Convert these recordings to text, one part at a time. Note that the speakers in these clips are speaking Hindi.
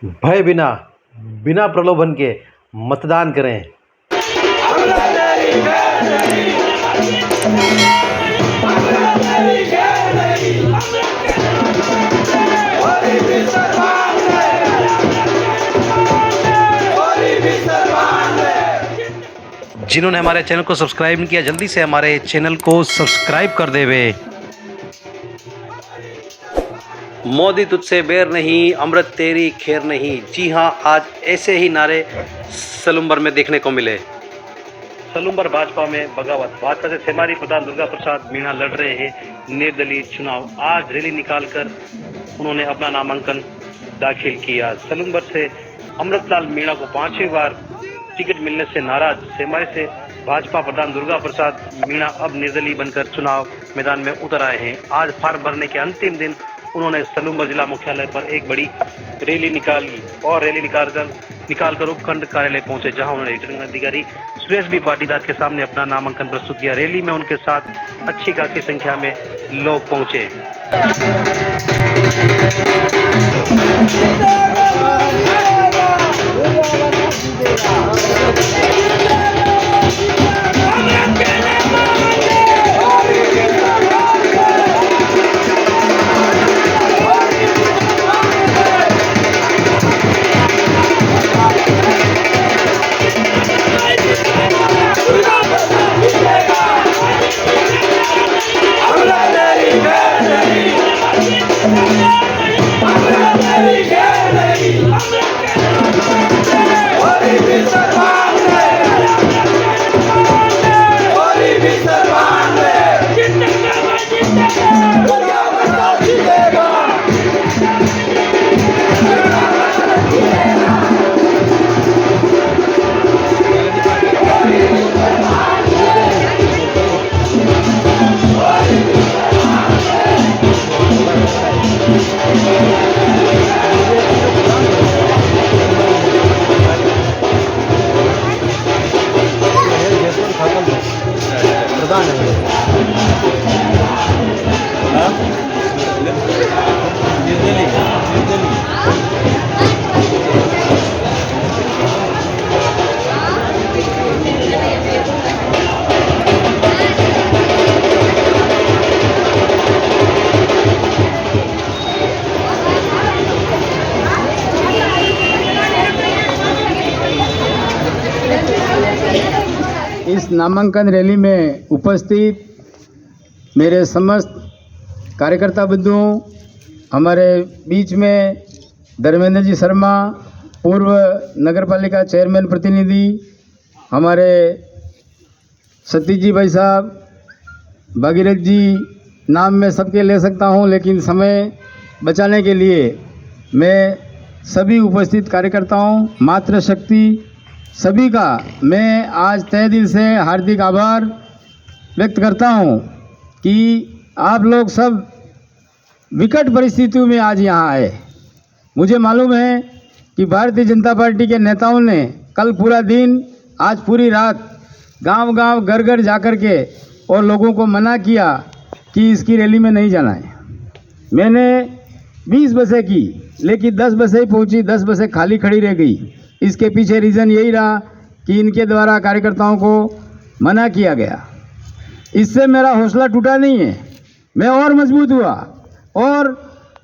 भय बिना बिना प्रलोभन के मतदान करें। जिन्होंने हमारे चैनल को सब्सक्राइब नहीं किया, जल्दी से हमारे चैनल को सब्सक्राइब कर देवे। मोदी तुझसे बैर नहीं, अमृत तेरी खैर नहीं। जी हाँ, आज ऐसे ही नारे सलूम्बर में देखने को मिले। सलूम्बर भाजपा में बगावत। भाजपा से सेमारी प्रधान दुर्गा प्रसाद मीणा लड़ रहे हैं निर्दलीय चुनाव। आज रैली निकालकर उन्होंने अपना नामांकन दाखिल किया। सलूम्बर से अमृतलाल मीणा को 5वीं बार टिकट मिलने से नाराज सेमारी से भाजपा प्रधान दुर्गा प्रसाद मीणा अब निर्दलीय बनकर चुनाव मैदान में उतर आए हैं। आज फॉर्म भरने के अंतिम दिन उन्होंने सलूम्बर जिला मुख्यालय पर एक बड़ी रैली निकाली और रैली निकालकर उपखंड कार्यालय पहुंचे, जहां उन्होंने रिटर्निंग अधिकारी सुरेश बी पाटीदार के सामने अपना नामांकन प्रस्तुत किया। रैली में उनके साथ अच्छी खासी संख्या में लोग पहुंचे। इस नामांकन रैली में उपस्थित मेरे समस्त कार्यकर्ता बंधुओं, हमारे बीच में धर्मेंद्र जी शर्मा, पूर्व नगरपालिका चेयरमैन प्रतिनिधि, हमारे सतीश जी भाई साहब, भागीरथ जी, नाम मैं सबके ले सकता हूं, लेकिन समय बचाने के लिए मैं सभी उपस्थित कार्यकर्ताओं, मातृशक्ति सभी का मैं आज तहे दिल से हार्दिक आभार व्यक्त करता हूं कि आप लोग सब विकट परिस्थितियों में आज यहाँ आए। मुझे मालूम है कि भारतीय जनता पार्टी के नेताओं ने कल पूरा दिन, आज पूरी रात गांव-गांव, घर-घर जाकर के और लोगों को मना किया कि इसकी रैली में नहीं जाना है। मैंने 20 बसें की, लेकिन 10 बसें पहुंची, 10 बसें खाली खड़ी रह गई। इसके पीछे रीज़न यही रहा कि इनके द्वारा कार्यकर्ताओं को मना किया गया। इससे मेरा हौसला टूटा नहीं है, मैं और मजबूत हुआ और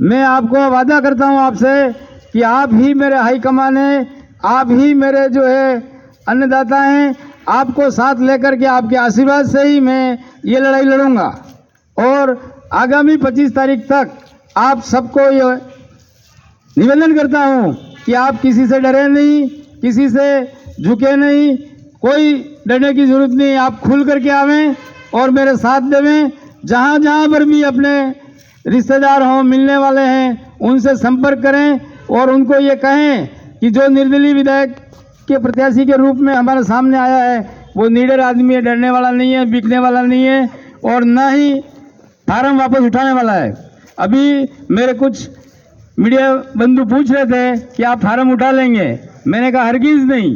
मैं आपको वादा करता हूं आपसे कि आप ही मेरे हाईकमान हैं, आप ही मेरे जो है अन्नदाता हैं। आपको साथ लेकर के आपके आशीर्वाद से ही मैं ये लड़ाई लड़ूंगा और आगामी 25 तारीख तक आप सबको ये निवेदन करता हूं कि आप किसी से डरे नहीं, किसी से झुके नहीं, कोई डरने की ज़रूरत नहीं। आप खुल करके आवें और मेरे साथ देवें। जहाँ जहाँ पर भी अपने रिश्तेदार हों, मिलने वाले हैं, उनसे संपर्क करें और उनको ये कहें कि जो निर्दलीय विधायक के प्रत्याशी के रूप में हमारे सामने आया है वो निडर आदमी है, डरने वाला नहीं है, बिकने वाला नहीं है और ना ही फार्म वापस उठाने वाला है। अभी मेरे कुछ मीडिया बंधु पूछ रहे थे कि आप फार्म उठा लेंगे, मैंने कहा हरगिज़ नहीं।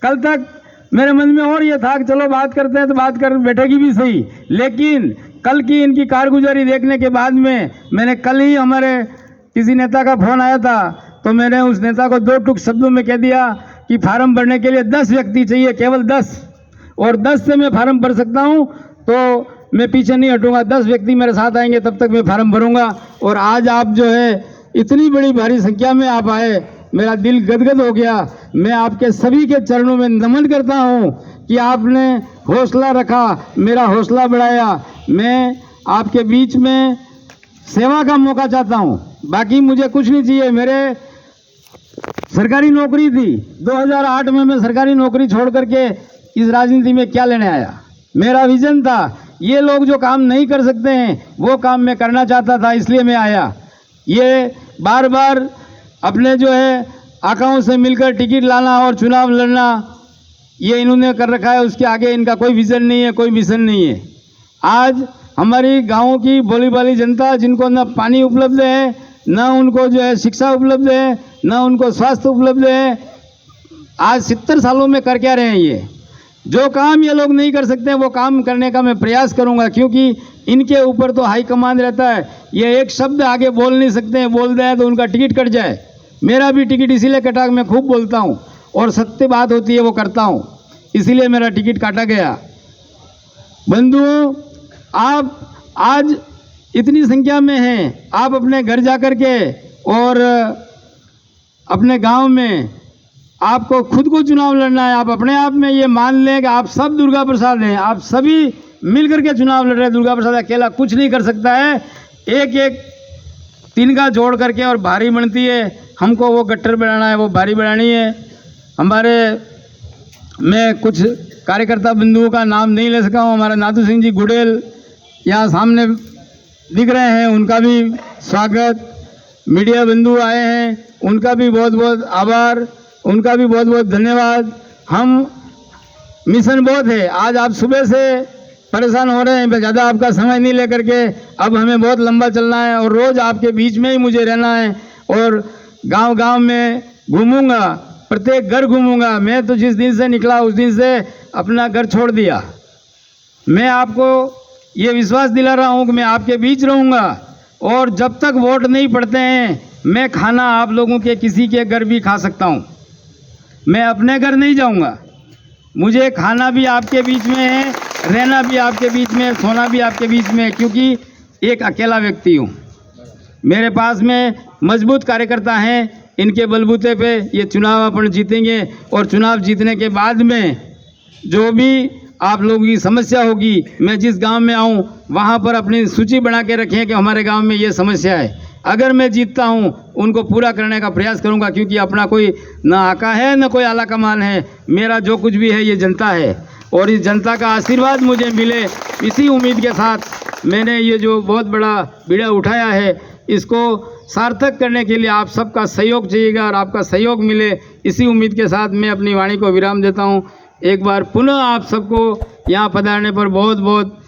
कल तक मेरे मन में और ये था कि चलो बात करते हैं तो बात कर बैठेगी भी सही, लेकिन कल की इनकी कारगुजारी देखने के बाद में मैंने कल ही, हमारे किसी नेता का फ़ोन आया था तो मैंने उस नेता को 2 टूक शब्दों में कह दिया कि फार्म भरने के लिए 10 व्यक्ति चाहिए, केवल 10, और 10 से मैं फार्म भर सकता हूँ, तो मैं पीछे नहीं हटूंगा। 10 व्यक्ति मेरे साथ आएंगे तब तक मैं फार्म भरूंगा। और आज आप जो है इतनी बड़ी भारी संख्या में आप आए, मेरा दिल गदगद हो गया। मैं आपके सभी के चरणों में नमन करता हूँ कि आपने हौसला रखा, मेरा हौसला बढ़ाया। मैं आपके बीच में सेवा का मौका चाहता हूँ, बाकी मुझे कुछ नहीं चाहिए। मेरे सरकारी नौकरी थी, 2008 में मैं सरकारी नौकरी छोड़ करके इस राजनीति में क्या लेने आया। मेरा विजन था, ये लोग जो काम नहीं कर सकते हैं वो काम मैं करना चाहता था, इसलिए मैं आया। ये बार बार अपने जो है आकाओं से मिलकर टिकट लाना और चुनाव लड़ना, ये इन्होंने कर रखा है। उसके आगे इनका कोई विजन नहीं है, कोई मिशन नहीं है। आज हमारी गाँव की भोली भाली जनता, जिनको न पानी उपलब्ध है, न उनको जो है शिक्षा उपलब्ध है, न उनको स्वास्थ्य उपलब्ध है, आज 70 सालों में कर क्या रहे हैं। ये जो काम ये लोग नहीं कर सकते वो काम करने का मैं प्रयास करूंगा, क्योंकि इनके ऊपर तो हाई कमांड रहता है। ये एक शब्द आगे बोल नहीं सकते हैं, बोल दें तो उनका टिकट कट जाए। मेरा भी टिकट इसीलिए कटा, मैं खूब बोलता हूँ और सत्य बात होती है वो करता हूँ, इसीलिए मेरा टिकट काटा गया। बंधुओं, आप आज इतनी संख्या में हैं, आप अपने घर जा कर के और अपने गांव में आपको खुद को चुनाव लड़ना है। आप अपने आप में ये मान लें कि आप सब दुर्गा प्रसाद हैं, आप सभी मिल करके चुनाव लड़ रहे हैं। दुर्गा प्रसाद अकेला कुछ नहीं कर सकता है, एक एक तिनका जोड़ करके और भारी बनती है। हमको वो गट्टर बनाना है, वो भारी बनानी है। हमारे, मैं कुछ कार्यकर्ता बंधुओं का नाम नहीं ले सका हूँ। हमारा नाथू सिंह जी गुडेल यहाँ सामने दिख रहे हैं, उनका भी स्वागत। मीडिया बंधु आए हैं, उनका भी बहुत बहुत आभार, उनका भी बहुत बहुत धन्यवाद। हम मिशन बहुत है, आज आप सुबह से परेशान हो रहे हैं, ज़्यादा आपका समय नहीं लेकर के अब हमें बहुत लंबा चलना है और रोज़ आपके बीच में ही मुझे रहना है और गांव-गांव में घूमूंगा, प्रत्येक घर घूमूंगा। मैं तो जिस दिन से निकला उस दिन से अपना घर छोड़ दिया। मैं आपको ये विश्वास दिला रहा हूँ कि मैं आपके बीच रहूँगा और जब तक वोट नहीं पड़ते हैं मैं खाना आप लोगों के किसी के घर भी खा सकता हूँ। मैं अपने घर नहीं जाऊँगा, मुझे खाना भी आपके बीच में है, रहना भी आपके बीच में, सोना भी आपके बीच में है, क्योंकि एक अकेला व्यक्ति हूँ। मेरे पास में मजबूत कार्यकर्ता हैं, इनके बलबूते पे ये चुनाव अपन जीतेंगे और चुनाव जीतने के बाद में जो भी आप लोगों की समस्या होगी, मैं जिस गांव में आऊं वहां पर अपनी सूची बना के रखें कि हमारे गांव में ये समस्या है। अगर मैं जीतता हूं उनको पूरा करने का प्रयास करूंगा, क्योंकि अपना कोई ना आका है ना कोई आला कमान है। मेरा जो कुछ भी है ये जनता है और इस जनता का आशीर्वाद मुझे मिले, इसी उम्मीद के साथ मैंने ये जो बहुत बड़ा बीड़ा उठाया है इसको सार्थक करने के लिए आप सबका सहयोग चाहिएगा और आपका सहयोग मिले, इसी उम्मीद के साथ मैं अपनी वाणी को विराम देता हूँ। एक बार पुनः आप सबको यहाँ पधारने पर बहुत बहुत